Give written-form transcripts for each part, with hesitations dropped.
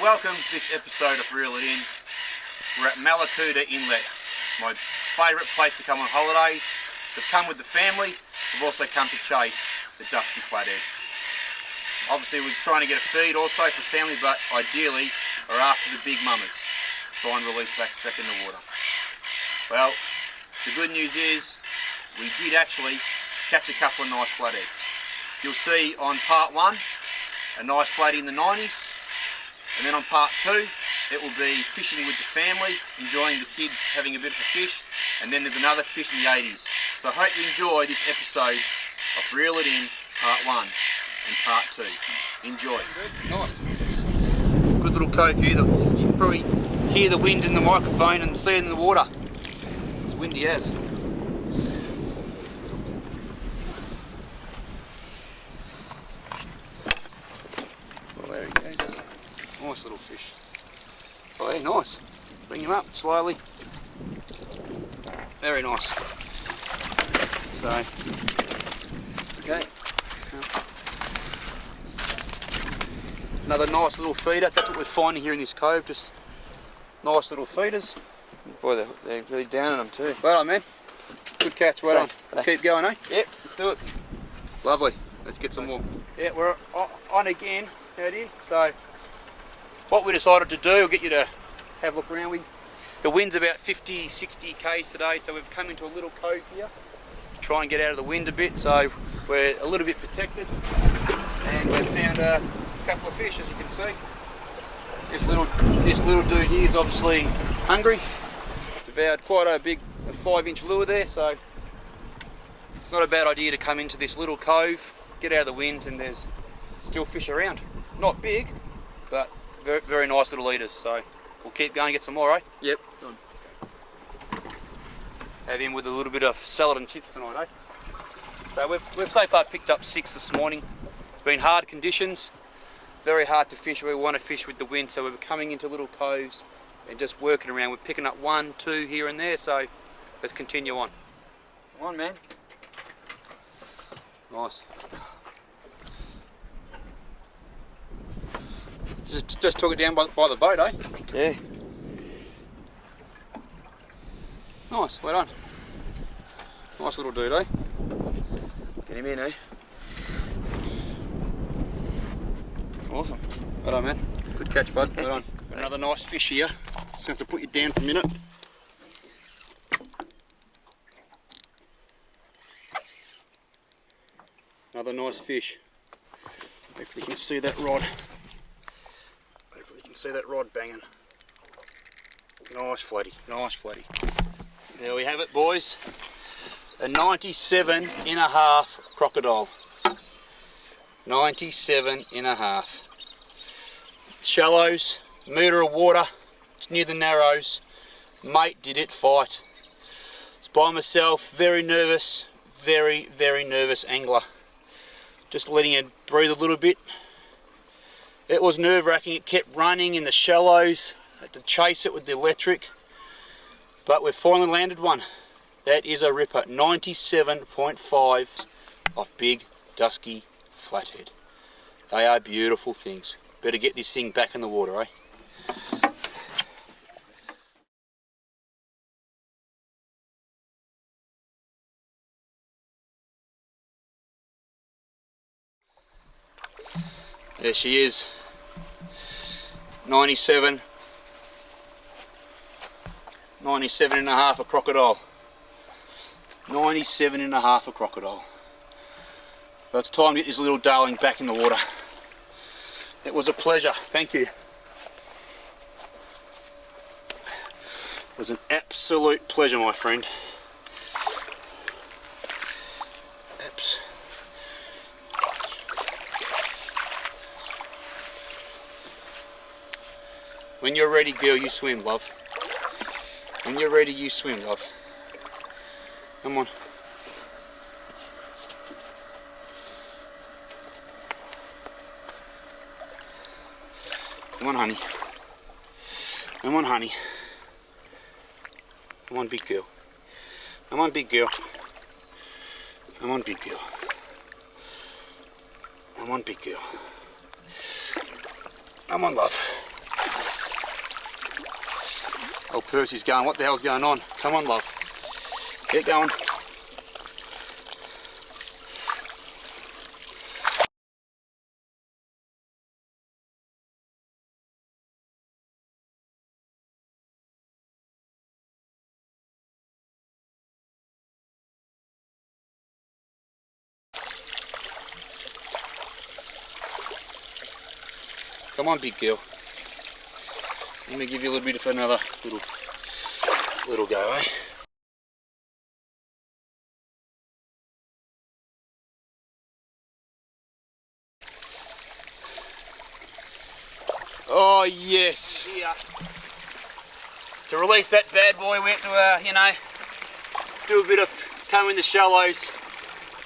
Welcome to this episode of Reel It In. We're at Mallacoota Inlet, my favourite place to come on holidays. We've come with the family, we've also come to chase the dusky flathead. Obviously we're trying to get a feed also for family, but ideally we're after the big mamas. Try and release back in the water. Well, the good news is we did actually catch a couple of nice flatheads. You'll see on part 1 a nice flatty in the 90s, and then on part 2 it will be fishing with the family, enjoying the kids having a bit of a fish, and then there's another fish in the 80s. So I hope you enjoy this episode of Reel It In part 1 and part 2. Enjoy. Nice. Good little cove here. You can probably hear the wind in the microphone and see it in the water. It's windy as. There he goes. Nice little fish. Oh, yeah, nice. Bring him up slowly. Very nice. So, okay. Another nice little feeder. That's what we're finding here in this cove. Just nice little feeders. Boy, they're really down on them too. Well done, man. Good catch. Well done. Keep going, eh? Yep. Let's do it. Lovely. Let's get some more. Yeah, we're on again out here. So, what we decided to do, we'll get you to have a look around. The wind's about 50, 60 k's today, so we've come into a little cove here to try and get out of the wind a bit. So we're a little bit protected, and we've found a couple of fish, as you can see. This little dude here is obviously hungry. Devoured quite a big 5-inch lure there, so it's not a bad idea to come into this little cove, get out of the wind, and there's still fish around. Not big, but very, very nice little eaters. So we'll keep going and get some more, eh? Yep. Have him with a little bit of salad and chips tonight, eh? So we've so far picked up 6 this morning. It's been hard conditions, very hard to fish. We want to fish with the wind, so we're coming into little coves and just working around. We're picking up 1, 2 here and there, so let's continue on. Come on, man. Nice. Just took it down by the boat, eh? Yeah. Nice, well done. Nice little dude, eh? Get him in, eh? Awesome. Well done, man. Good catch, bud. Well done. Another nice fish here. Just have to put you down for a minute. Another nice fish. Hopefully you can see that rod. Hopefully you can see that rod banging. Nice flatty, nice flatty. There we have it, boys. A 97.5 crocodile. 97.5. Shallows, metre of water, it's near the narrows. Mate did it fight. It's by myself, very nervous, very, very nervous angler. Just letting it breathe a little bit. It was nerve-wracking. It kept running in the shallows. I had to chase it with the electric, but we've finally landed one. That is a ripper. 97.5 of big dusky flathead. They are beautiful things. Better get this thing back in the water, eh? There she is. 97.5 a crocodile. 97.5 a crocodile. Well, it's time to get this little darling back in the water. It was a pleasure, thank you. It was an absolute pleasure, my friend. When you're ready, girl, you swim, love. When you're ready, you swim, love. Come on. Come on, honey. Come on, honey. Come on, big girl. Come on, big girl. Come on, big girl. Come on, big girl. Come on, love. Old Percy's going, what the hell's going on? Come on, love. Get going. Come on, big girl. Let me give you a little bit of another little go, eh? Oh yes! Yeah. To release that bad boy, we have to, you know, do a bit of come in the shallows.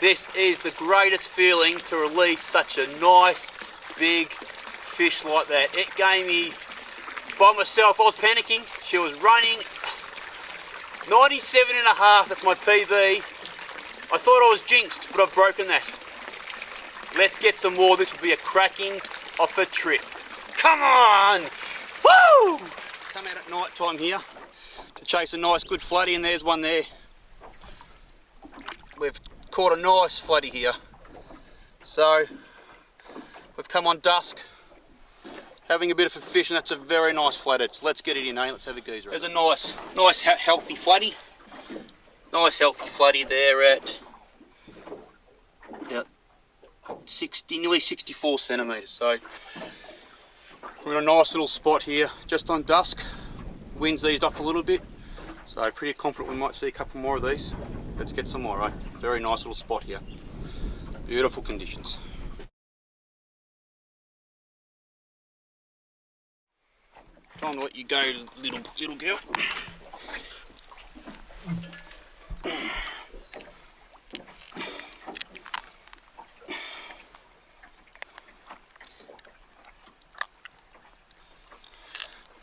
This is the greatest feeling to release such a nice, big fish like that. It gave me, by myself, I was panicking. She was running 97.5, that's my PB. I thought I was jinxed, but I've broken that. Let's get some more. This will be a cracking off a trip. Come on! Woo! Come out at night time here to chase a nice good floodie, and there's one there. We've caught a nice floodie here. So we've come on dusk, having a bit of a fish, and that's a very nice flathead. So let's get it in, eh? Let's have a geezer. There's a nice healthy floodie. Nice healthy floodie there at about 60, nearly 64 centimetres. So we're in a nice little spot here, just on dusk. Wind's eased off a little bit, so pretty confident we might see a couple more of these. Let's get some more, eh? Very nice little spot here. Beautiful conditions. Time to let you go, little girl.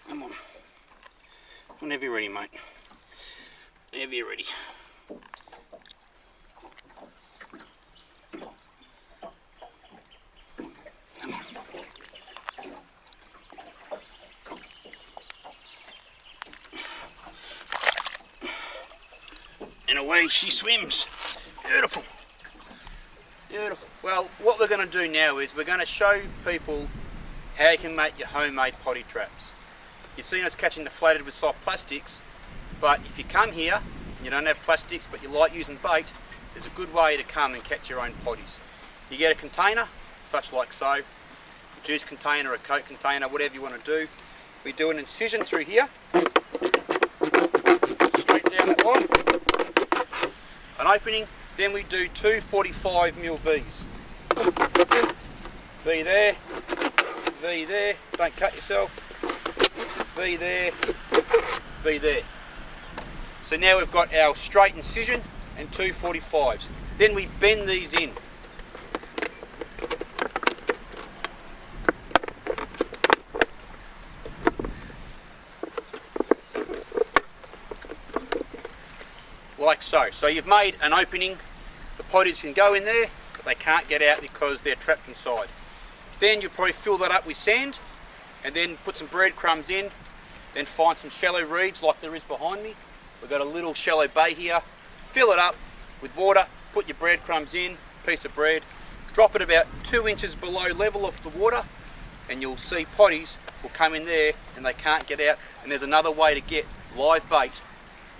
Come on. Whenever you're ready, mate. Whenever you're ready. Come on. And away she swims. Beautiful. Beautiful. Well, what we're going to do now is we're going to show people how you can make your homemade potty traps. You've seen us catching the flathead with soft plastics, but if you come here and you don't have plastics but you like using bait, there's a good way to come and catch your own potties. You get a container, such like so, a juice container, a Coke container, whatever you want to do. We do an incision through here, straight down that line, an opening, then we do two 45mm V's. V there, V there, don't cut yourself. V there, V there. So now we've got our straight incision and two 45s. Then we bend these in. Like so. So you've made an opening, the potties can go in there, but they can't get out because they're trapped inside. Then you probably fill that up with sand, and then put some breadcrumbs in, then find some shallow reeds like there is behind me. We've got a little shallow bay here. Fill it up with water, put your breadcrumbs in, piece of bread, drop it about 2 inches below level of the water, and you'll see potties will come in there and they can't get out. And there's another way to get live bait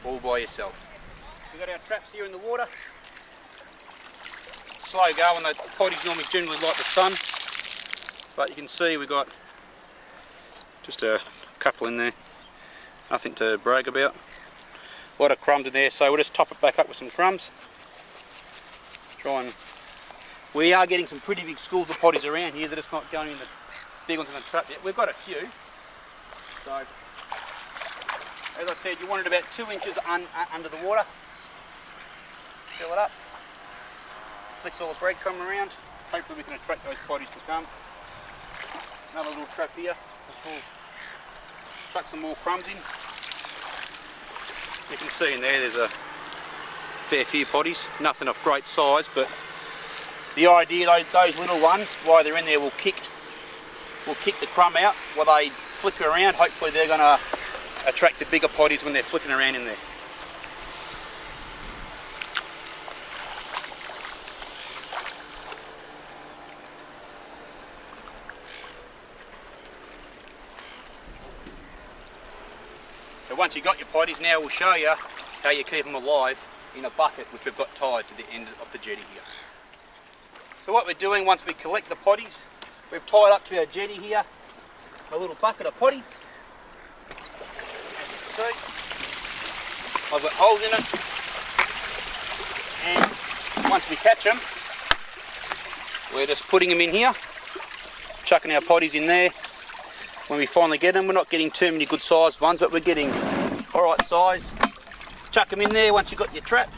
all by yourself. We've got our traps here in the water. Slow going, the potties normally generally like the sun, but you can see we've got just a couple in there, nothing to brag about. A lot of crumbs in there, so we'll just top it back up with some crumbs. We are getting some pretty big schools of potties around here that it's not going in the big ones in the trap yet. We've got a few. So, as I said, you want it about 2 inches under the water. Fill it up. Flicks all the breadcrumb around. Hopefully we can attract those potties to come. Another little trap here. We'll chuck some more crumbs in. You can see in there's a fair few potties. Nothing of great size, but the idea, those little ones, while they're in there, will kick the crumb out while they flicker around. Hopefully they're going to attract the bigger potties when they're flicking around in there. So once you've got your potties, now we'll show you how you keep them alive in a bucket which we've got tied to the end of the jetty here. So what we're doing once we collect the potties, we've tied up to our jetty here a little bucket of potties. As you can see, I've got holes in it, and once we catch them, we're just putting them in here, chucking our potties in there. When we finally get them, we're not getting too many good sized ones, but we're getting alright size. Chuck them in there once you've got your trap.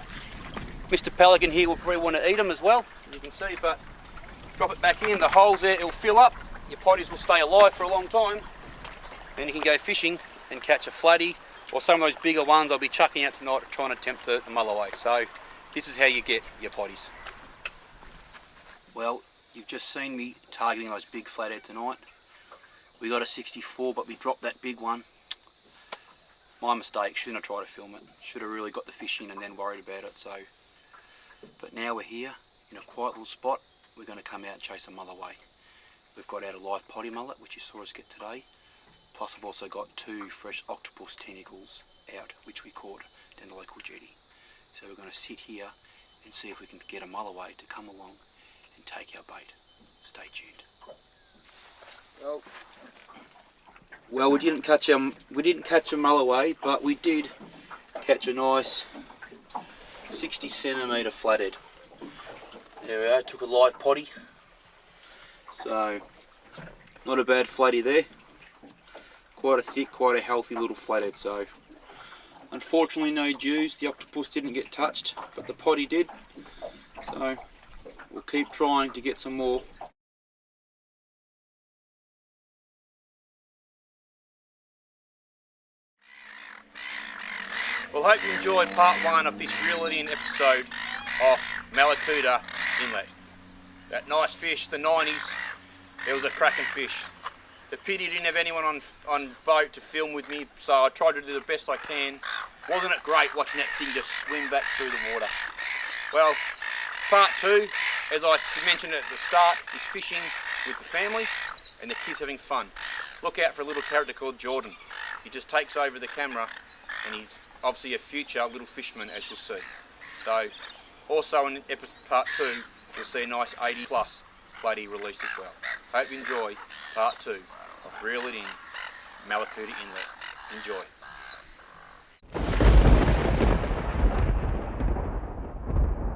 Mr. Pelican here will probably want to eat them as well, as you can see, but drop it back in, the holes there, it'll fill up, your potties will stay alive for a long time, then you can go fishing and catch a flatty, or some of those bigger ones I'll be chucking out tonight trying to tempt the mull away. So this is how you get your potties. Well, you've just seen me targeting those big flathead tonight. We got a 64, but we dropped that big one. My mistake, shouldn't have tried to film it. Should have really got the fish in and then worried about it. So, but now we're here in a quiet little spot. We're going to come out and chase a mull away. We've got out a live potty mullet, which you saw us get today. Plus I've also got 2 fresh octopus tentacles out, which we caught down the local jetty. So we're going to sit here and see if we can get a mull away to come along and take our bait. Stay tuned. Well, we didn't catch a mull away, but we did catch a nice 60cm flathead. There we are, took a live potty. So, not a bad flatty there. Quite a thick, quite a healthy little flathead. So, unfortunately no dews, the octopus didn't get touched, but the potty did. So, we'll keep trying to get some more. Well, hope you enjoyed part 1 of this reel-it-in episode of Mallacoota Inlet. That nice fish, the 90s, it was a cracking fish. The pity didn't have anyone on boat to film with me, so I tried to do the best I can. Wasn't it great watching that thing just swim back through the water? Well, part 2, as I mentioned at the start, is fishing with the family and the kids having fun. Look out for a little character called Jordan. He just takes over the camera and he's obviously a future little fisherman, as you'll see. So, also in part 2, you'll see a nice 80+ flatty release as well. Hope you enjoy part 2 of Reel It In, Mallacoota Inlet. Enjoy.